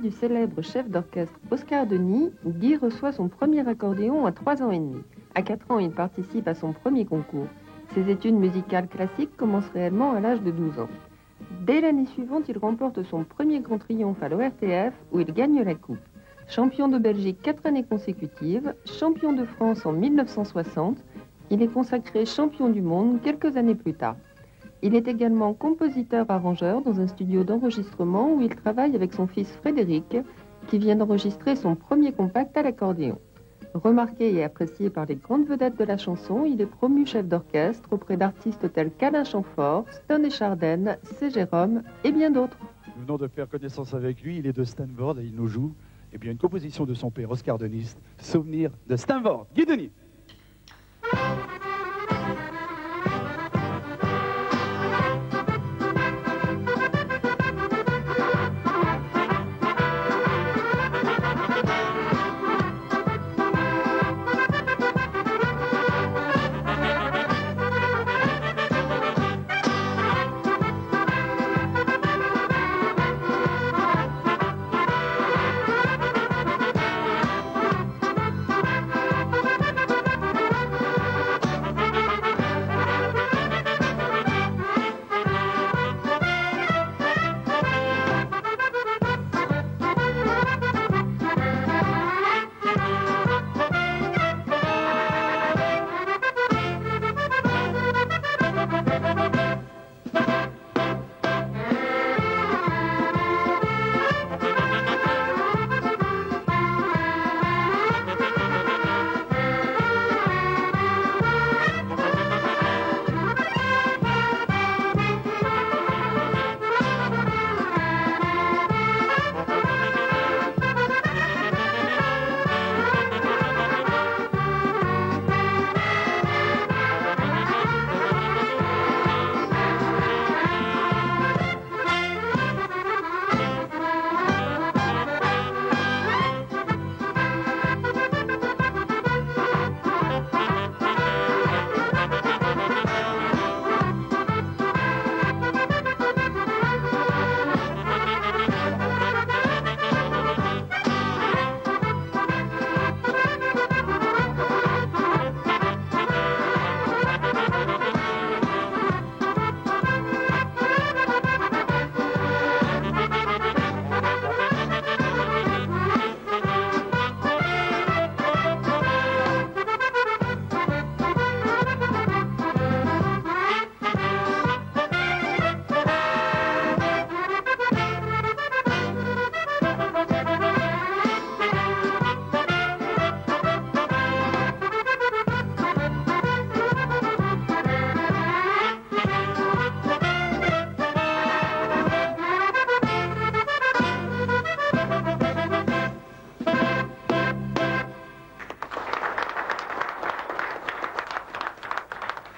du célèbre chef d'orchestre Oscar Denis, Guy reçoit son premier accordéon à 3 ans et demi. À 4 ans, il participe à son premier concours. Ses études musicales classiques commencent réellement à l'âge de 12 ans. Dès l'année suivante, il remporte son premier grand triomphe à l'ORTF où il gagne la coupe. Champion de Belgique 4 années consécutives, champion de France en 1960, il est consacré champion du monde quelques années plus tard. Il est également compositeur-arrangeur dans un studio d'enregistrement où il travaille avec son fils Frédéric, qui vient d'enregistrer son premier compact à l'accordéon. Remarqué et apprécié par les grandes vedettes de la chanson, il est promu chef d'orchestre auprès d'artistes tels qu'Alain Chamfort, Stone et Chardin, C. Jérôme et bien d'autres. Nous venons de faire connaissance avec lui, il est de Stanford et il nous joue une composition de son père, Oscar Denis, Souvenir de Stanford. Guy Denis.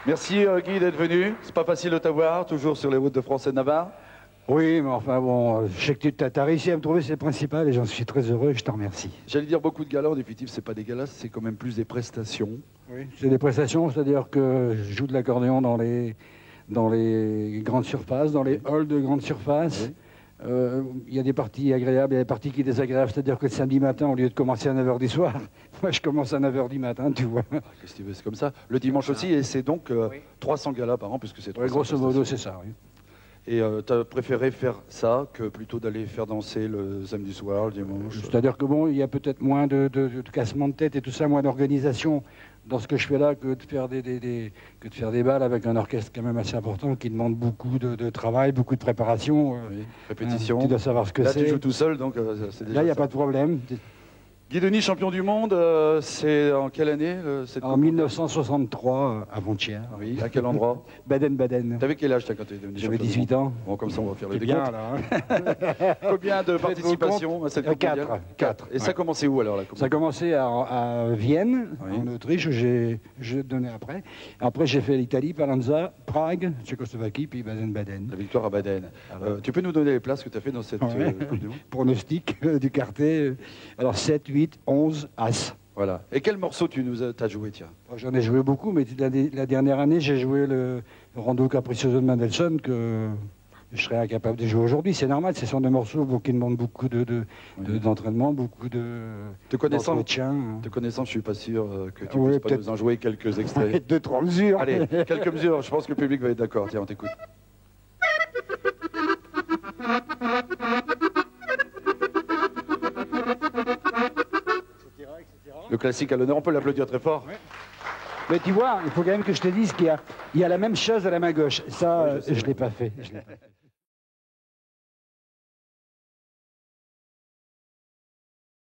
Merci Guy d'être venu. C'est pas facile de t'avoir, toujours sur les routes de France et de Navarre. Oui, mais enfin bon, je sais que tu as réussi à me trouver, c'est le principal, et j'en suis très heureux, je t'en remercie. J'allais dire beaucoup de galas, en définitive, c'est pas des galas, c'est quand même plus des prestations. Oui, c'est des prestations, c'est-à-dire que je joue de l'accordéon dans les grandes surfaces, dans les halls de grandes surfaces. Il y a des parties agréables, il y a des parties qui sont désagréables, c'est-à-dire que le samedi matin, au lieu de commencer à 9h du soir, moi je commence à 9h du matin, tu vois. Qu'est-ce que tu veux, c'est comme ça. Le dimanche aussi, et c'est donc 300 galas par an, puisque c'est 300. Grosso modo, c'est ça, oui. Et tu as préféré faire ça que plutôt d'aller faire danser le samedi soir, le dimanche? C'est-à-dire que bon, il y a peut-être moins de cassement de tête et tout ça, moins d'organisation dans ce que je fais là que de faire des balles avec un orchestre quand même assez important qui demande beaucoup de travail, beaucoup de préparation. Oui, répétition. Tu dois savoir ce que c'est. Là, tu joues tout seul, donc c'est déjà. Là, il n'y a pas de problème. Guy Denis, champion du monde, c'est en quelle année En 1963, avant-hier. Oui, à quel endroit? Baden-Baden. T'avais quel âge quand tu es devenu champion? J'avais 18 ans. Bon, comme ça, on va faire le décompte. bien, là. Combien de participations à cette coupe mondiale? 4. Et ça a commencé où alors? Ça a commencé à Vienne, en Autriche, je donnais après. Après, j'ai fait l'Italie, Palanza, Prague, Tchécoslovaquie, puis Baden-Baden. La victoire à Baden. Tu peux nous donner les places que tu as fait dans cette coupe du monde? Pronostic du quartet. Alors 7, 8, 11, As. Voilà. Et quel morceau tu nous as joué, tiens? J'en ai joué beaucoup, mais la dernière année, j'ai joué le Rondo Capriccioso de Mendelssohn, que je serais incapable de jouer aujourd'hui. C'est normal, ce sont des morceaux qui demandent beaucoup d'entraînement, beaucoup Te connaissant, d'entretien. je suis pas sûr que tu Oui, puisses pas nous en jouer quelques extraits. 2-3 mesures. Allez, quelques mesures, je pense que le public va être d'accord. Tiens, on t'écoute. Le classique à l'honneur, on peut l'applaudir très fort. Ouais. Mais tu vois, il faut quand même que je te dise qu'il y a la même chose à la main gauche. Ça, oui, je l'ai pas fait. Je l'ai pas fait.